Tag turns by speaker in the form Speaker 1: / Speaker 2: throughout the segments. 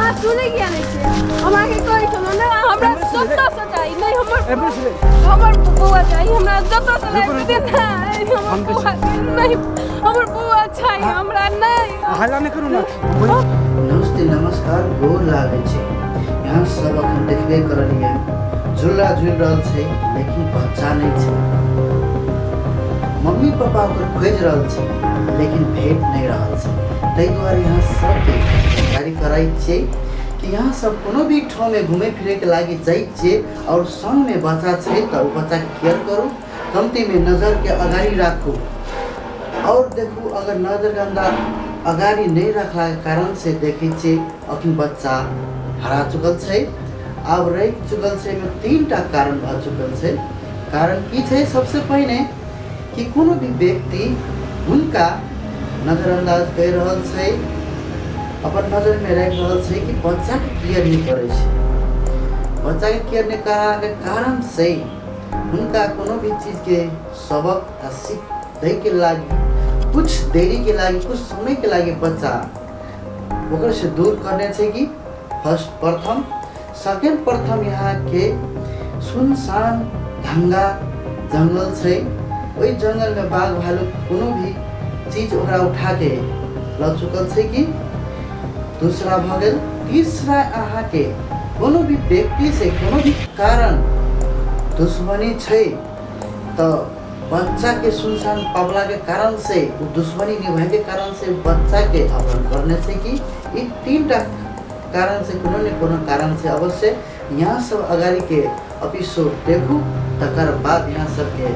Speaker 1: अहाँ सुनै किया नहीं छे हम आके कहै छलो ना हमरा जत्ता से चाही नहीं हमर बौआ चाही हमरा जत्ता से दे ना नहीं हमर बौआ चाही हमरा नहीं
Speaker 2: हल्ला नहीं करू ना
Speaker 3: नमस्ते नमस्कार गोर लागै छै यहाँ सब अखन देखबे करलिए झूला झूल रहल छै लेकिन बच्चा नहीं छै मम्मी पापा ओकर खोज रहल छै लेकिन भेट नहीं रहल छै ताहि दुआरे यहाँ सब तैयारी कराई छै कि यहाँ सब कोनो भी ठाव में घूमे फिरे के लागी जाइ छै और संग में बच्चा छै तो बच्चा के केयर करू कमती में नजर के अगाड़ी राखू और देखू अगर नजर के अंदर अगाड़ी नहीं रखला के कारण से देखै छै अखन बच्चा हरा चुकल छै अब रह चुकल छै में 3टा कारण भ चुकल छै कारण की छै सबसे पहले कि कोनो भी व्यक्ति उनका नजरअंदाज कर रहल छै अपन नजर में रख रहल छै कि बच्चा के केयर नहीं करे छै बच्चा के केयर नहीं करा के कारण से उनका कोनो भी चीज के सबक आ सीख दे के लागी कुछ देरी के लागी कुछ समय के लागी बच्चा ओकर से दूर करने छै कि फर्स्ट प्रथम सेकेंड प्रथम यहाँ के सुनसान ढंगा जंगल छै ओई जंगल में बाघ भालू कोनो भी चीज ओकरा उठा के ल चुकल छै कि दूसरा भ गेल तीसरा अहाँ के कोनो भी व्यक्ति से कोनो भी कारण दुश्मनी छै तो बच्चा के सुनसान पावला के कारण से दुश्मनी निभाए के कारण से बच्चा के अपहरण करने से कि ये 3टा कारण से कोनो न कोनो कारण से अवश्य यहाँ सब अगाड़ी के एपिसोड देखू तकर बाद यहाँ सब के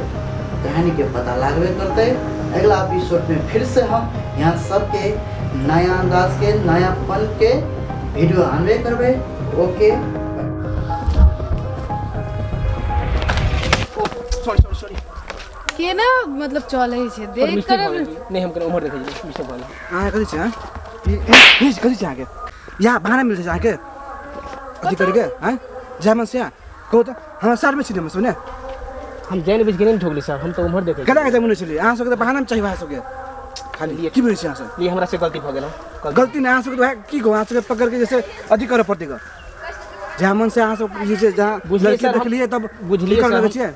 Speaker 3: कहानी के पता लागबे करते अगला एपिसोड में फिर से हम यहाँ सब के नया अंदाज के नयापन के वीडियो आनबे करबे ओके
Speaker 2: सॉरी
Speaker 1: के ना मतलब चलै छै देख कर
Speaker 2: नहीं हम उम्र देखै छी मिस्टर बोल हां कथि छै हां ई कथि छै आके या बहाना मिल छै आके कथि करके हां जामन से को त हम सर में छी हम सुने
Speaker 4: हम जैन बीच गिने ठोकली सर हम तो उम्र देखे
Speaker 2: केना के जमुने छली अहाँ सबके बहाना में चाहिए अहाँ सबके खाली की बोलै छी अहाँ सब
Speaker 4: ये हमरा से गलती भ गेल
Speaker 2: गलती नहीं अहाँ सबके तो की को अहाँ सबके पकड़ के जैसे अथि करे पड़ते का जामन से अहाँ सब जैसे जहां लड़की देख लिए तब
Speaker 4: बुझलिए
Speaker 2: कर लगे छियै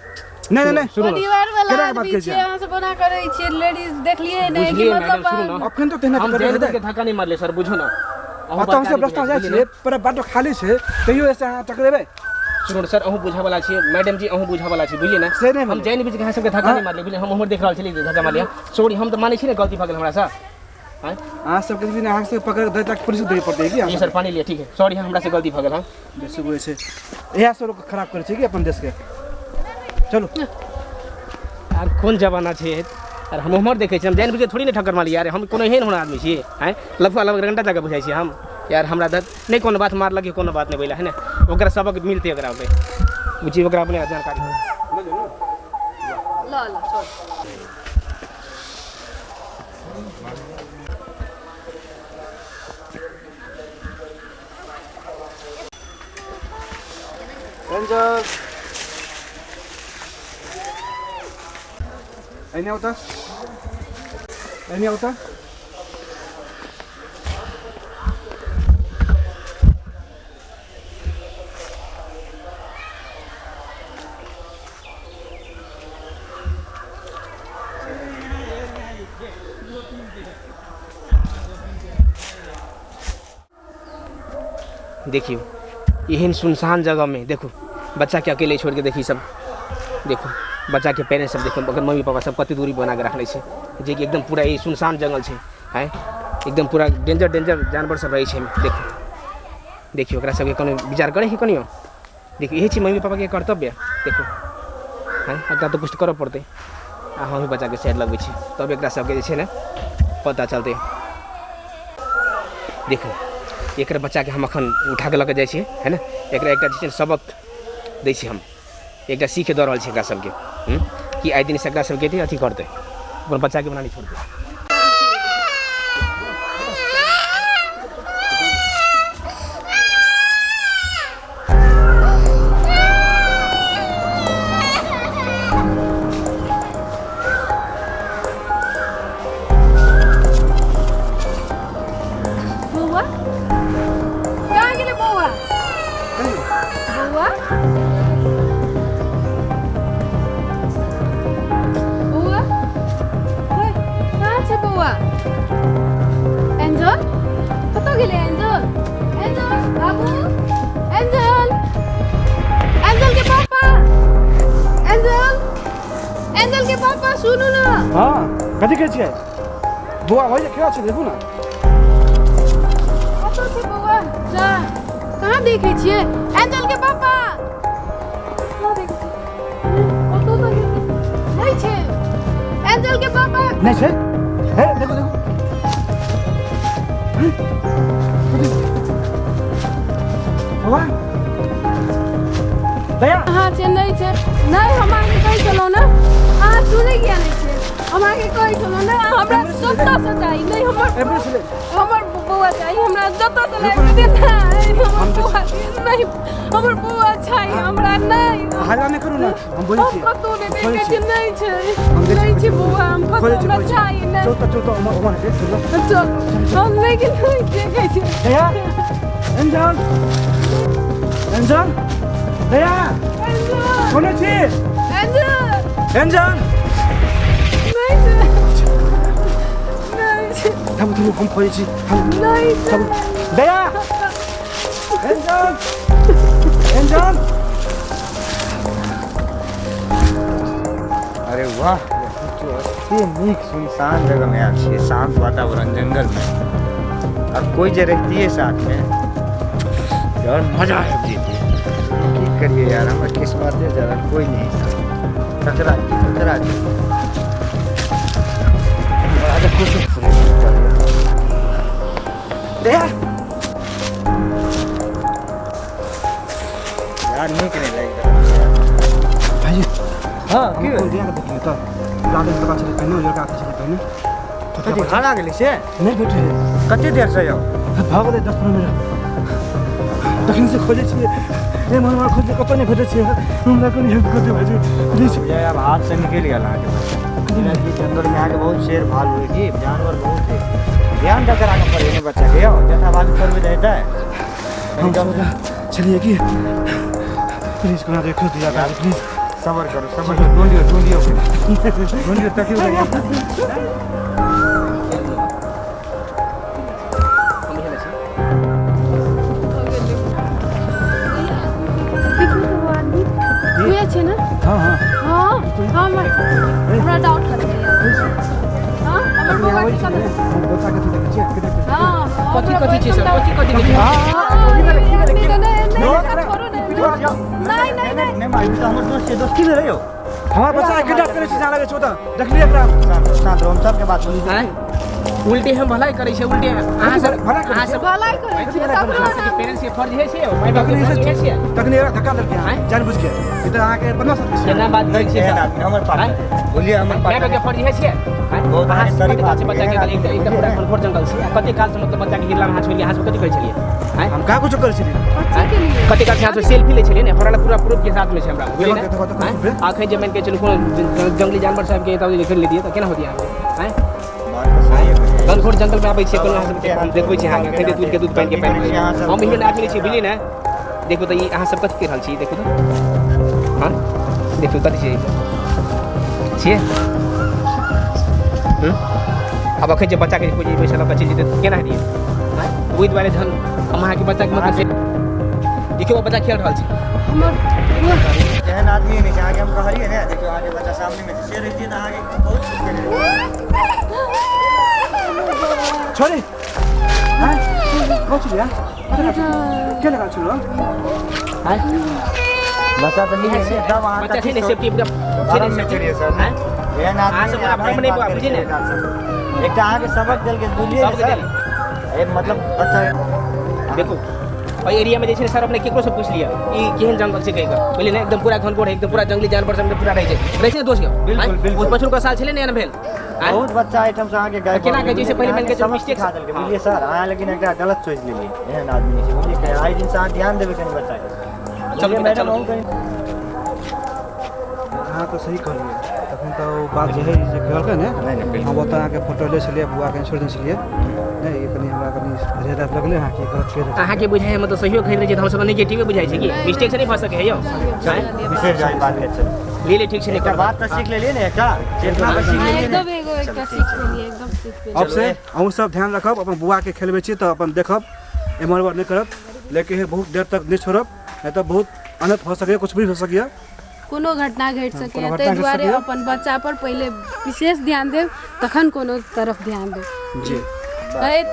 Speaker 2: नहीं नहीं
Speaker 4: सुनो
Speaker 1: परिवार वाला
Speaker 2: केना के बात
Speaker 1: आदमी
Speaker 2: कहै
Speaker 1: छियै
Speaker 2: छियै
Speaker 1: अहाँ सब बना करै छियै लेडीज देखलिए नहीं कि
Speaker 4: बुझलिए मैडम सुनो
Speaker 1: मतलब
Speaker 4: ना
Speaker 2: अखन तो तेना
Speaker 4: हम
Speaker 2: कर
Speaker 4: जैन
Speaker 2: दे
Speaker 4: के धक्का नहीं मारले सर बुझो ना
Speaker 2: तो हम सब रास्ता जाइ छियै पर बाटो खाली छै तैयो ऐसे अहाँ टकरेबे
Speaker 4: सुनो सर अहू बुझा वाला छी मैडम जी अहू बुझा वाला छी बुझलिए ना
Speaker 2: से नहीं
Speaker 4: हम जैन बीच के सबके धक्का नहीं मारले बुझलिए हम उम्र देख रहल छली धक्का मारलिया सॉरी हम तो मानै छी ना गलती भ गेल हमरा सर हां
Speaker 2: अहाँ सबके दिन अहाँ से पकड़ दे तक पुलिस दे पड़ते कि
Speaker 4: ये सर पानी लिया ठीक है सॉरी हमरा से गलती भ गेल हां
Speaker 2: बेसी बुझे छै इहा सब खराब करे छै कि अपन देश के चलो
Speaker 4: यार कौन जमाना छे यार हम उम्र देखे छी हम जैन बीच थोड़ी ना ठक्कर मारलिए यार हम कोनो एहन होना आदमी छी हैं लगभग घंटा तक बुझाई छी हम यार हमरा नहीं कोनो बात मार लगे कोनो बात नहीं बोला है ना ओकरा सबक मिलते ओकरा पे बुझी ओकरा अपने जानकारी
Speaker 1: ल ल छोड़
Speaker 2: रंजन ऐने होता
Speaker 4: देखियो यहन सुनसान जगह में देखो बच्चा के अकेले छोड़ के देखी सब देखो बच्चा के पेरेंट्स सब देखो अगर मम्मी पापा सब कति दूरी बना के रखले छै जे कि एकदम पूरा ये सुनसान जंगल छै है एकदम पूरा डेंजर जानवर सब रहे छै देखो देखियो ओकरा सबके कोनो विचार करे कि कनियो देखियो यही छै मम्मी पापा के कर्तव्य देखो है एकरा तो कुछ करऽ पड़ते आ हम बच्चा के साइड लगबै छी तब एकरा सबके जे छै ने पता चलते देखो एक बच्चा के हम अखन उठा के लगे जाइ छियै है ना एकरा एकटा जे छै सबक दै छी हम एकटा सीख दऽ रहल छी एकरा सबके कि आइ दिन से एकरा सबके अथी करतै अपन बच्चा के बना नहीं छोड़तै
Speaker 1: बौआ बौआ बौआ ओए कहाँ छे बौआ एंजल कत गेले एंजल एंजल बाबू एंजल एंजल के पापा एंजल एंजल के पापा सुनु न
Speaker 2: हाँ कथी कहै छियै बुआ भैया क्या छै देखू ना
Speaker 1: कत छे बौआ जा कहाँ देखे छियै एंजल के पापा कहाँ देखे छियै कत त नहीं छे एंजल के पापा
Speaker 2: नहीं छै हे देखो देखो बुआ दया
Speaker 1: हाँ छे नहीं छे नहीं हम आगे कहीं चलो ना हाँ सुने किया नहीं छे हम आगे कहीं चलो ना हमरा जत्ता से चाहिए नहीं
Speaker 2: एम्बुलेंस ले
Speaker 1: हमर बौआ चाहिए हमरा जत्ता से ले दे ना हमर बौआ नहीं हमर बौआ चाहिए हमरा नहीं
Speaker 2: हल्ला नहीं करू ना हम बोलै छी
Speaker 1: कतो ने देखे छे नहीं छे नहीं छे बौआ हम कतो ना चाहिए नहीं
Speaker 2: चौथा ओमन है
Speaker 1: चल हम लेकिन नहीं देखे छे
Speaker 2: दया एंजल एंजल दया
Speaker 1: एंजल
Speaker 2: कोन छी
Speaker 1: एंजल
Speaker 2: एंजल
Speaker 1: नहीं छे नहीं छे
Speaker 2: हम खोजे छी हम
Speaker 1: नहीं छे
Speaker 2: दया एंजल एंजल
Speaker 5: अरे वाह एते नीक सुनसान जगह में आयल छियै शांत वातावरण जंगल में और कोई जे रहतियै साथ में और मजा आबि जैतियै की करिए यार हमर किस्मते जरा कोई नहीं कचरा आज कुछ
Speaker 2: दया
Speaker 5: यार नीक नहीं लागि
Speaker 2: भाई
Speaker 5: हाँ
Speaker 2: हम को दिया के देखिए तो लागे तो का चले पहने योर का चले पहने
Speaker 5: कथी खाना गेली से
Speaker 2: नहीं बैठे
Speaker 5: कते देर से यौ
Speaker 2: भाग दे 10 मिनट तखन से खोजे छियै ए मनवा खोजे कतो नहीं भेटे छियै हमरा को नहीं हेल्प कर दे भाई प्लीज
Speaker 5: ये अब हाथ से निकल गया आगे कि जंगल में आके बहुत शेर भालू है कि जानवर बहुत है ध्यान देकर आगे पड़े नहीं बच्चा के हो जैसा आवाज पर भी रहता है
Speaker 2: हम सोचा चलिए कि प्लीज कोना देखो दिया प्लीज
Speaker 5: सबर करो ढूंढियो तकियो लगे
Speaker 1: हुए छे ना
Speaker 2: हां हां
Speaker 1: हाँ हमरा डाउट करे हाँ हमर बौआ के
Speaker 2: हम बता के देखे छियै के देखे
Speaker 1: हाँ
Speaker 4: कथी छै सर कथी
Speaker 5: नहीं मालूम तो हमर दोस्त से दोस्ती में रहियो
Speaker 2: हां बच्चा किडनैप करे छी जाना के छोटा देखलिए एकरा
Speaker 5: शांत रहो हम सब के बात बोली
Speaker 4: हैं उल्टे हम भलाई करै छै उल्टे अहाँ सब
Speaker 1: भलाई करे छी तब
Speaker 4: पेरेंट्स के फर्ज है छै माय बाप के फर्ज है छै
Speaker 2: तखनी एकरा धक्का देलके जान बुझ के ई त आके बनवा सकते छी
Speaker 4: केना बात करै छै
Speaker 5: हमर पापा बोलिए हमर
Speaker 4: माय बाप के
Speaker 5: पापा
Speaker 4: फर्ज है छै
Speaker 5: बहुत
Speaker 4: अहाँ
Speaker 5: सारी
Speaker 4: सही बात
Speaker 5: बात
Speaker 4: छै बच्चा के एकदम पूरा घनघोर जंगल छै कते काल से मतलब बच्चा के हिरला में हाथ छोड़िए हाथ कथि करै छलिए हैं
Speaker 2: हम का कुछ करे छी
Speaker 1: बच्चे के लिए
Speaker 4: कते काल से हाथ सेल्फी ले छलिए ने फराला पूरा प्रूफ के साथ में छै हमरा बुझलिए
Speaker 2: देखो तो
Speaker 4: ना आखै जे मान के चलू कोन जंगली जानवर सब के तब लिख ले दिए त केना होतिया हैं
Speaker 5: बात तो सही है
Speaker 4: घनघोर जंगल में आबै छै कोनो अहाँ सब हम देखबै छी अहाँ कते दूध के दूध पानि के पानि हम हिरन आदमी छी बुझलिए ना देखो तो ई अहाँ सब कथि कर रहल छी देखो तो हां देखो कथि छियै अब अखन जे बच्चा के कोई पैसा लऽ कऽ चलि जेतै केना दिए ओहि दुआरे धन हम अहाँके बच्चा के मतलब से देखियो बच्चा खेल रहल छै
Speaker 1: हमर
Speaker 5: एहन आदमी नहीं आगे हम कहलिए ना देखियो आगे बच्चा सामने में से रहती ना आगे बहुत कुछ करे
Speaker 2: छोरी हां कोच लिया के लगा छलो
Speaker 4: हैं
Speaker 5: बच्चा तो नहीं है एकदम वहां
Speaker 4: बच्चा
Speaker 5: तक
Speaker 4: छै ने सेफ्टी पूरा छै ने
Speaker 5: चलिए सर
Speaker 4: हैं
Speaker 5: एहन
Speaker 4: अहाँ
Speaker 5: आदमी
Speaker 4: सब बड़ा भ्रम नहीं बुआ बुझिए ने
Speaker 5: एकटा आगे सबक देल के बोलिए
Speaker 4: सबक
Speaker 5: सर
Speaker 4: देल।
Speaker 5: एक मतलब बच्चा
Speaker 4: देखो ओहि एरिया में जे छै सर अपने केकरो से पूछ लिया ई केहन जंगल छै कहि कऽ बुझलिए ने एकदम पूरा घनघोर एकदम पूरा जंगली जानवर सब पूरा रहै छै दोस्त के
Speaker 5: बिल्कुल, बिल्कुल।
Speaker 4: 55 साल छलै ने एहन भेल
Speaker 5: बहुत बच्चा आइटम से आगे गए
Speaker 4: केना कहै छै से पहिले मान के चलू मिस्टेक
Speaker 5: खा देलके बुझलिए सर अहाँ लेकिन एकटा गलत सोच लेलिए एहन आदमी छै बुझलिए कि आइ दिन से अहाँ ध्यान देबै कनि बच्चा के
Speaker 4: चलू
Speaker 5: मैडम
Speaker 4: चलू
Speaker 5: हम कहीं
Speaker 2: हां तो सही कहलिए तखन तो बात जे है जे कहलकै ने
Speaker 5: नहीं, बिल्कुल।
Speaker 2: हम ओतऽ आके फोटो ले छलिए बुआ के छोड़ दे छलिए नहीं ये कनी हमरा कनी ज्यादा लगले हां कि गलत फेर
Speaker 4: अहाँ के बुझाइ मतलब सहियो खरीद रहे छै हम सब नेगेटिव बुझाइ छै कि मिस्टेक से नहीं फंस सके है यो
Speaker 5: बिसर जाए बात है चल
Speaker 4: ले ठीक से नहीं कर
Speaker 5: बात तो सीख ले ना एकटा चेतना पर सीख ले
Speaker 1: एकदम एगो एकटा सीख लेलिए एकदम सीख लेलिए
Speaker 2: अब से अहूँ सब ध्यान रखब अपन बुआ के खेलबे छी तो अपन देखब एमर वर नहीं करब लेकिन बहुत देर तक नहीं छोड़ब नहीं तो बहुत अनर्थ हो सके कुछ भी हो सके
Speaker 1: कोनो घटना घट सके
Speaker 2: कोनो घटना
Speaker 1: ताहि
Speaker 2: घटि
Speaker 1: दुआरे
Speaker 2: सकैए।
Speaker 1: अपन बच्चा पर पहिले विशेष ध्यान देब तखन कोनो तरफ ध्यान देब
Speaker 2: जी
Speaker 1: कहैत